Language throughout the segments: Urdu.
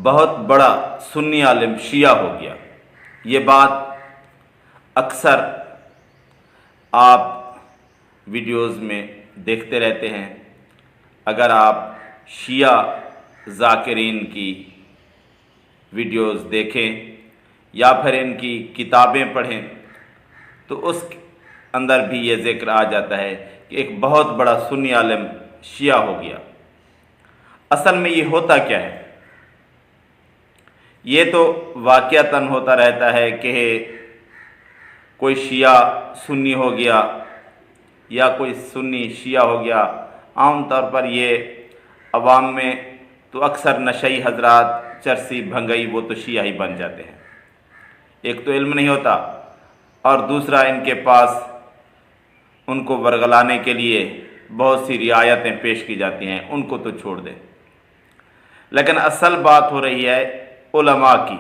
بہت بڑا سنی عالم شیعہ ہو گیا۔ یہ بات اکثر آپ ویڈیوز میں دیکھتے رہتے ہیں۔ اگر آپ شیعہ ذاکرین کی ویڈیوز دیکھیں یا پھر ان کی کتابیں پڑھیں تو اس اندر بھی یہ ذکر آ جاتا ہے کہ ایک بہت بڑا سنی عالم شیعہ ہو گیا۔ اصل میں یہ ہوتا کیا ہے؟ یہ تو واقعتاً ہوتا رہتا ہے کہ کوئی شیعہ سنی ہو گیا یا کوئی سنی شیعہ ہو گیا۔ عام طور پر یہ عوام میں تو اکثر نشئی حضرات، چرسی، بھنگئی وہ تو شیعہ ہی بن جاتے ہیں۔ ایک تو علم نہیں ہوتا اور دوسرا ان کے پاس ان کو ورگلانے کے لیے بہت سی رعایتیں پیش کی جاتی ہیں، ان کو تو چھوڑ دیں۔ لیکن اصل بات ہو رہی ہے علماء کی،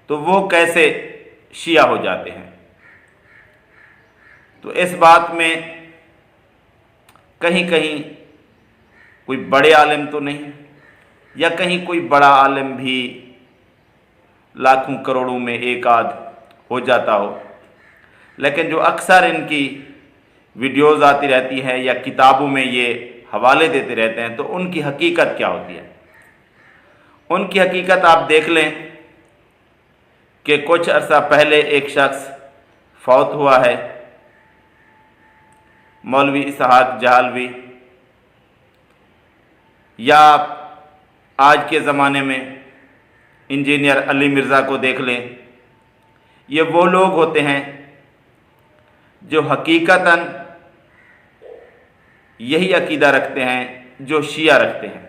تو وہ کیسے شیعہ ہو جاتے ہیں؟ تو اس بات میں کہیں کہیں کوئی بڑے عالم تو نہیں، یا کہیں کوئی بڑا عالم بھی لاکھوں کروڑوں میں ایک آدھ ہو جاتا ہو، لیکن جو اکثر ان کی ویڈیوز آتی رہتی ہیں یا کتابوں میں یہ حوالے دیتے رہتے ہیں، تو ان کی حقیقت کیا ہوتی ہے؟ ان کی حقیقت آپ دیکھ لیں کہ کچھ عرصہ پہلے ایک شخص فوت ہوا ہے، مولوی اسحاق جہالوی، یا آج کے زمانے میں انجینئر علی مرزا کو دیکھ لیں۔ یہ وہ لوگ ہوتے ہیں جو حقیقتاً یہی عقیدہ رکھتے ہیں جو شیعہ رکھتے ہیں۔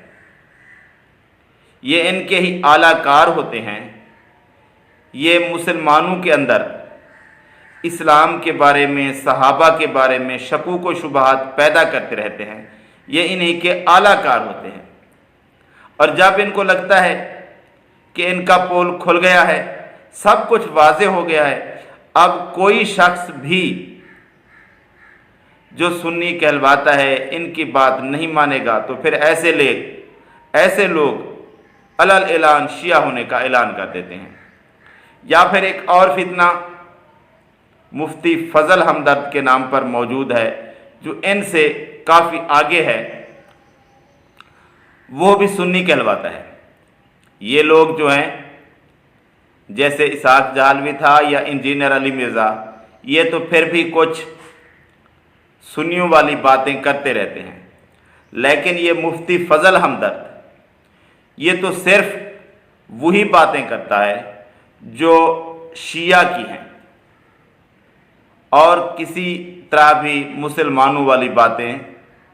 یہ ان کے ہی اعلیٰ کار ہوتے ہیں۔ یہ مسلمانوں کے اندر اسلام کے بارے میں، صحابہ کے بارے میں شکوک و شبہات پیدا کرتے رہتے ہیں۔ یہ انہی کے اعلیٰ کار ہوتے ہیں، اور جب ان کو لگتا ہے کہ ان کا پول کھل گیا ہے، سب کچھ واضح ہو گیا ہے، اب کوئی شخص بھی جو سنی کہلواتا ہے ان کی بات نہیں مانے گا، تو پھر ایسے لوگ علل اعلان شیعہ ہونے کا اعلان کر دیتے ہیں۔ یا پھر ایک اور فتنہ مفتی فضل ہمدرد کے نام پر موجود ہے، جو ان سے کافی آگے ہے، وہ بھی سنی کہلواتا ہے۔ یہ لوگ جو ہیں، جیسے اسحاق جہالوی تھا یا انجینئر علی مرزا، یہ تو پھر بھی کچھ سنیوں والی باتیں کرتے رہتے ہیں، لیکن یہ مفتی فضل ہمدرد یہ تو صرف وہی باتیں کرتا ہے جو شیعہ کی ہیں، اور کسی طرح بھی مسلمانوں والی باتیں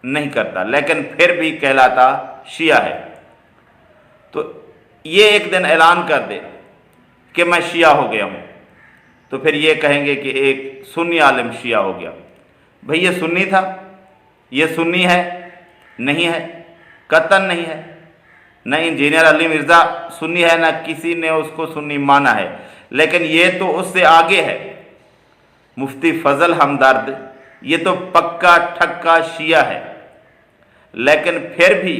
نہیں کرتا، لیکن پھر بھی کہلاتا شیعہ ہے۔ تو یہ ایک دن اعلان کر دے کہ میں شیعہ ہو گیا ہوں، تو پھر یہ کہیں گے کہ ایک سنی عالم شیعہ ہو گیا۔ بھئی یہ سنی تھا؟ یہ سنی ہے؟ نہیں ہے، قطعاً نہیں ہے۔ نہ انجینئر علی مرزا سنی ہے، نہ کسی نے اس کو سنی مانا ہے، لیکن یہ تو اس سے آگے ہے۔ مفتی فضل ہمدرد یہ تو پکا ٹھکا شیعہ ہے، لیکن پھر بھی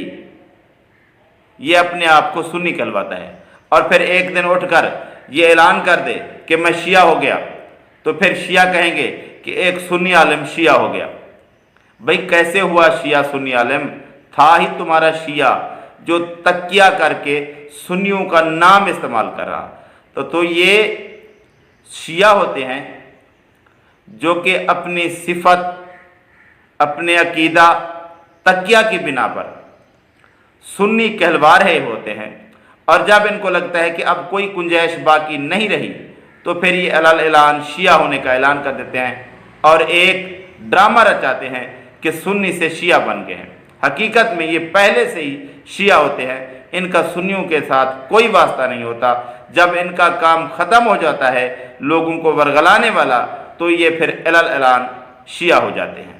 یہ اپنے آپ کو سنی کہلواتا ہے، اور پھر ایک دن اٹھ کر یہ اعلان کر دے کہ میں شیعہ ہو گیا، تو پھر شیعہ کہیں گے کہ ایک سنی عالم شیعہ ہو گیا۔ بھئی کیسے ہوا شیعہ سنی عالم؟ تھا ہی تمہارا شیعہ جو تکیہ کر کے سنیوں کا نام استعمال کر رہا۔ تو یہ شیعہ ہوتے ہیں جو کہ اپنی صفت، اپنے عقیدہ، تکیہ کی بنا پر سنی کہلوا رہے ہوتے ہیں، اور جب ان کو لگتا ہے کہ اب کوئی گنجائش باقی نہیں رہی، تو پھر یہ علل اعلان شیعہ ہونے کا اعلان کر دیتے ہیں، اور ایک ڈرامہ رچاتے ہیں کہ سنی سے شیعہ بن گئے ہیں۔ حقیقت میں یہ پہلے سے ہی شیعہ ہوتے ہیں، ان کا سنیوں کے ساتھ کوئی واسطہ نہیں ہوتا۔ جب ان کا کام ختم ہو جاتا ہے لوگوں کو ورگلانے والا، تو یہ پھر علل اعلان شیعہ ہو جاتے ہیں۔